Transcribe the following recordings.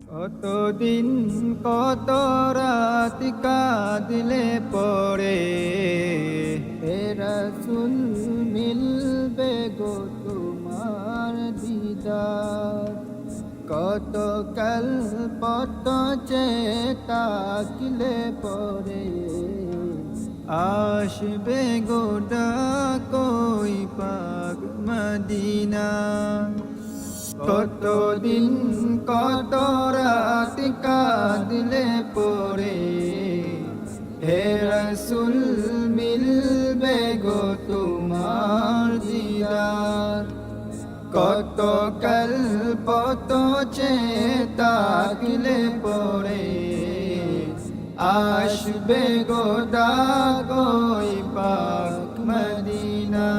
কতদিন কত রাত কাঁদলে পরে হে রাসূল মিলবে গো তোমার দিদার। কত কাল পত তাকিলে পরে আসবে গো ডাকই পাক মদিনা। কতদিন কত রাত কাঁদলে পরে হে রাসূল মিলবে গো তোমার দিদার। কত কল্প তো তাকিলে পরে আসবে গো ডাকই পাক মদিনা।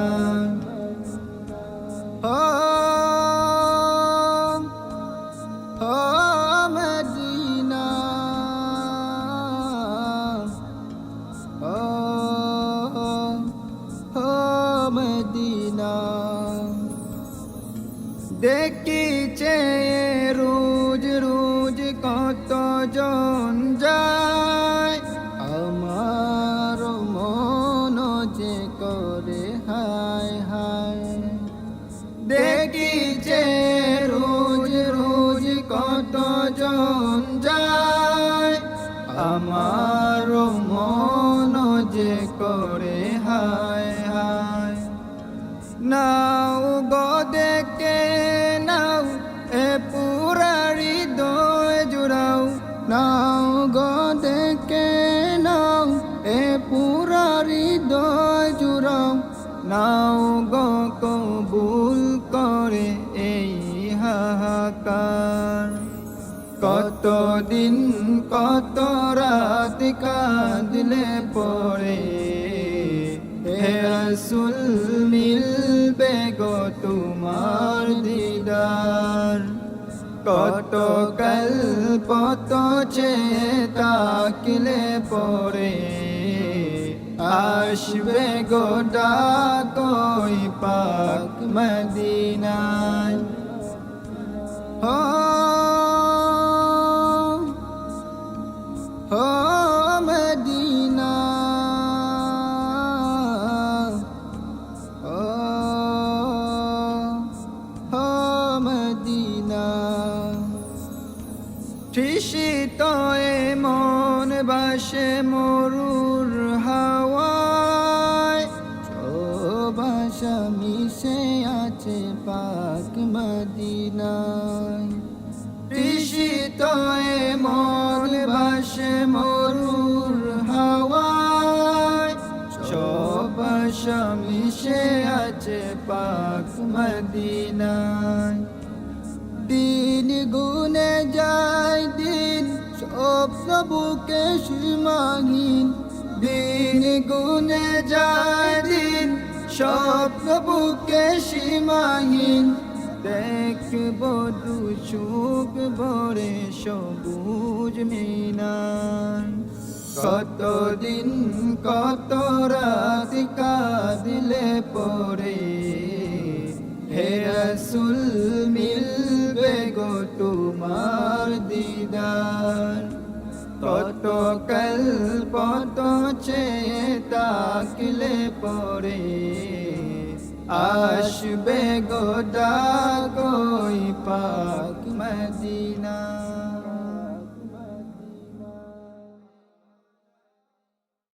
মদিনা মদিনা দেখিছে রোজ রোজ কত জন যায়, আমার মন যে করে হায় হায়। দেখিছে রোজ রোজ কত জন যায়, আমার মন যে করে হায় হায়। নাও গো দেখে নাও এ পুরা হৃদয় জুড়াও, নাও গো দেখে নাও এ পুরা হৃদয় জুড়াও। নাও গো কবুল করে এই হাহাকার। কতদিন কত রাত কাঁদলে পরে হে রাসূল মিলবে গো তোমার দিদার। কত কল্প তো তাকিলে পরে আসবে গো ডাকই পাক মদিনায়। মদিনা মদিনা তৃষিত মন বাসে মরুর হাওয়ায়, ভাষা মিশে আছে পাক মদিনায়। তৃষিত মন বাসে মরুর হাওয়ায়, ভাষা মিশে আছে পাক মদিনায়। দিন গুনে যায় দিন স্বপ্ন বুকে সীমাহীন, দিন গুনে যায় দিন স্বপ্ন বুকে সীমাহীন। দেখব দু চোখ ভরে সবুজ মিনার। কতদিন কত রাত কাঁদলে পরে হে রাসূল মিলবে গো তোমার দিদার। কত কল্প তো তাকিলে পরে আসবে গো ডাকই পাক মদিনা।